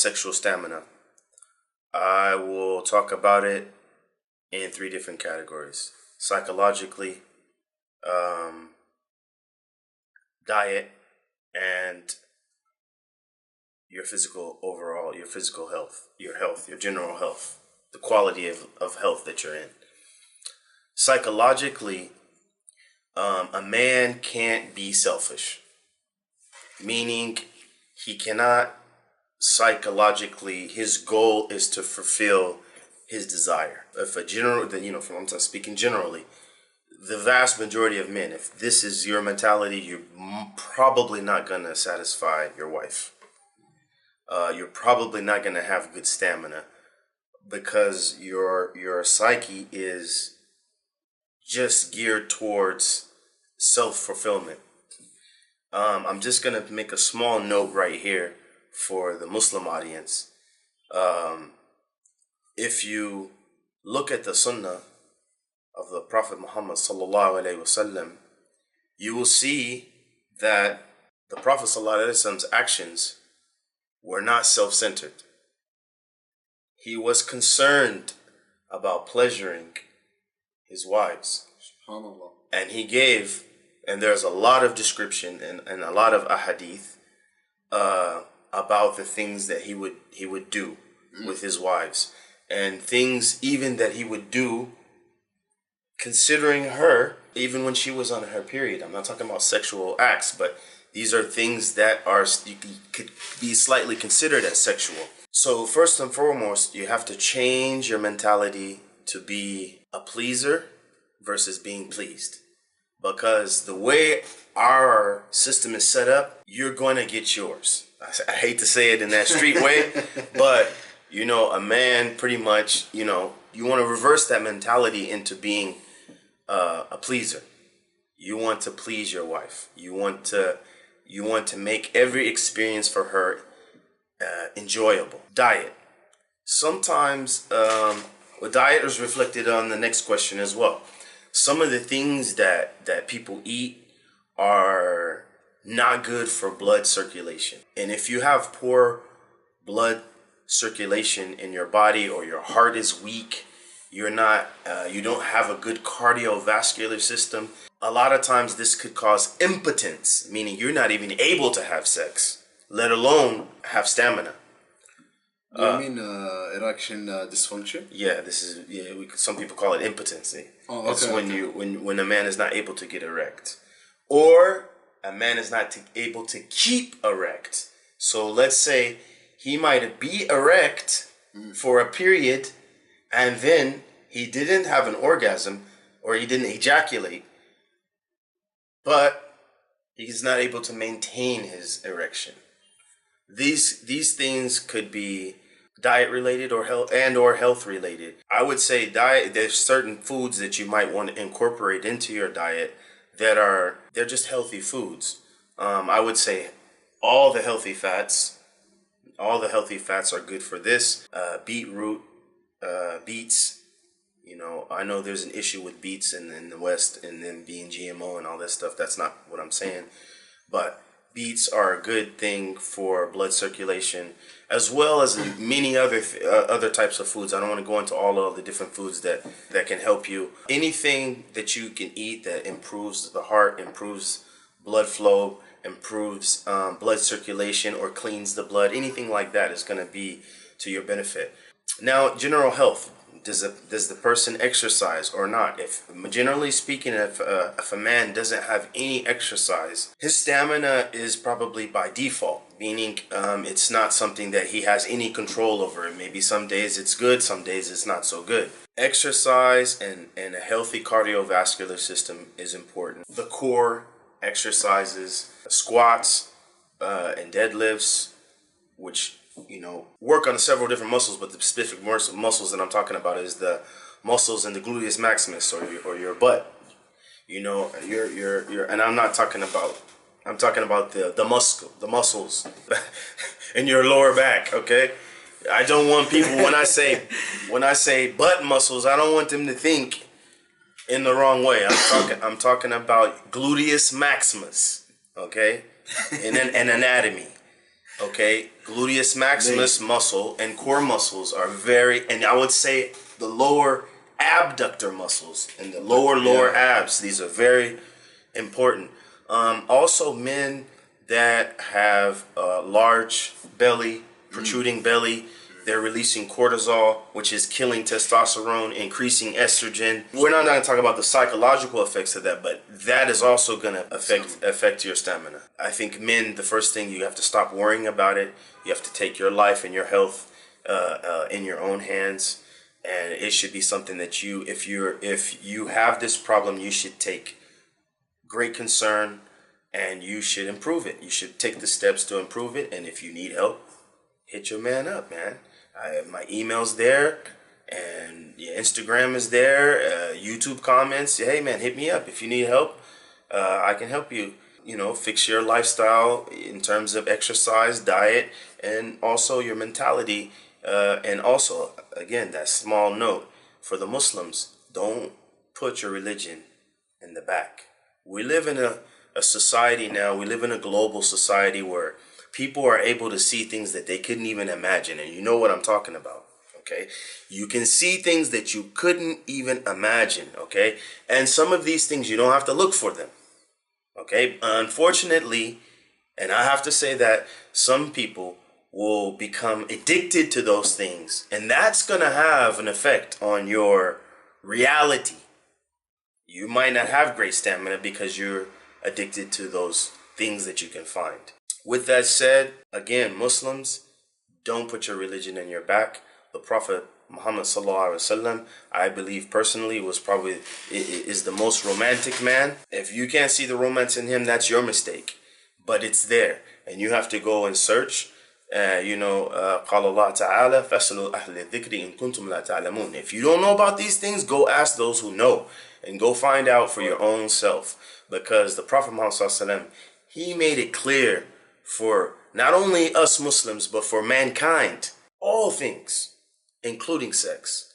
sexual stamina, I will talk about it in three different categories: psychologically, diet, and your physical overall, your physical health, your general health, the quality of health that you're in. Psychologically, a man can't be selfish, meaning he cannot psychologically, his goal is to fulfill his desire. If a general, from I'm speaking generally, the vast majority of men, if this is your mentality, you're probably not going to satisfy your wife. You're probably not going to have good stamina because your psyche is just geared towards self-fulfillment. I'm just going to make a small note right here for the Muslim audience. If you look at the Sunnah of the Prophet Muhammad sallallahu alaihi wasallam, you will see that the Prophet sallallahu alaihi wasallam's actions were not self-centered. He was concerned about pleasuring his wives. SubhanAllah. And he gave, and there's a lot of description and a lot of ahadith about the things that he would do with his wives, and things even that he would do considering her even when she was on her period. I'm not talking about sexual acts, but these are things that could be slightly considered as sexual. So first and foremost, you have to change your mentality to be a pleaser versus being pleased. Because the way our system is set up, you're going to get yours. I hate to say it in that street way, but a man pretty much, you want to reverse that mentality into being a pleaser. You want to please your wife. You want to make every experience for her enjoyable. Diet. Sometimes diet is reflected on the next question as well. Some of the things that people eat are not good for blood circulation. And if you have poor blood circulation in your body, or your heart is weak, you don't have a good cardiovascular system, a lot of times this could cause impotence, meaning you're not even able to have sex, let alone have stamina. You mean erection dysfunction? Yeah, some people call it impotency. Oh, okay. It's when a man is not able to get erect, or a man is not able to keep erect. So let's say he might be erect for a period, and then he didn't have an orgasm, or he didn't ejaculate, but he's not able to maintain his erection. These things could be diet related or health related. I would say diet. There's certain foods that you might want to incorporate into your diet they're just healthy foods. I would say all the healthy fats are good for this. Beetroot, beets. I know there's an issue with beets in the West and them being GMO and all that stuff. That's not what I'm saying, but beets are a good thing for blood circulation, as well as many other types of foods. I don't want to go into all of the different foods that can help you. Anything that you can eat that improves the heart, improves blood flow, improves blood circulation, or cleans the blood, anything like that is going to be to your benefit. Now, general health. Does the person exercise or not? Generally speaking, if a man doesn't have any exercise, his stamina is probably by default, meaning it's not something that he has any control over. Maybe some days it's good, some days it's not so good. Exercise and a healthy cardiovascular system is important. The core exercises, squats and deadlifts, which work on several different muscles, but the specific muscles that I'm talking about is the muscles in the gluteus maximus, or your butt. And I'm talking about the muscles in your lower back. Okay, I don't want people when I say butt muscles, I don't want them to think in the wrong way. I'm talking about gluteus maximus. Okay, and anatomy. Okay, gluteus maximus muscle and core muscles are very, and I would say the lower abductor muscles and the lower abs. These are very important. Also, men that have a large belly, protruding belly, they're releasing cortisol, which is killing testosterone, increasing estrogen. We're not going to talk about the psychological effects of that, but that is also going to affect your stamina. I think men, the first thing, you have to stop worrying about it. You have to take your life and your health in your own hands, and it should be something that if you have this problem, you should take great concern and you should improve it. You should take the steps to improve it, and if you need help, hit your man up, man. My email's there, and your Instagram is there. YouTube comments. Hey, man, hit me up if you need help. I can help you. You know, fix your lifestyle in terms of exercise, diet, and also your mentality. And also, again, that small note for the Muslims: don't put your religion in the back. We live in a society now. We live in a global society where people are able to see things that they couldn't even imagine. And you know what I'm talking about, okay? You can see things that you couldn't even imagine, okay? And some of these things, you don't have to look for them, okay? Unfortunately, and I have to say that some people will become addicted to those things. And that's going to have an effect on your reality. You might not have great stamina because you're addicted to those things that you can find. With that said, again, Muslims, don't put your religion in your back. The Prophet Muhammad sallallahu alaihi wasallam, I believe personally, is the most romantic man. If you can't see the romance in him, that's your mistake. But it's there, and you have to go and search. قال الله تعالى فاسألوا أهل الذكر إن كنتم لا تعلمون. If you don't know about these things, go ask those who know, and go find out for your own self. Because the Prophet Muhammad sallallahu alaihi wasallam, he made it clear for not only us Muslims, but for mankind, all things, including sex.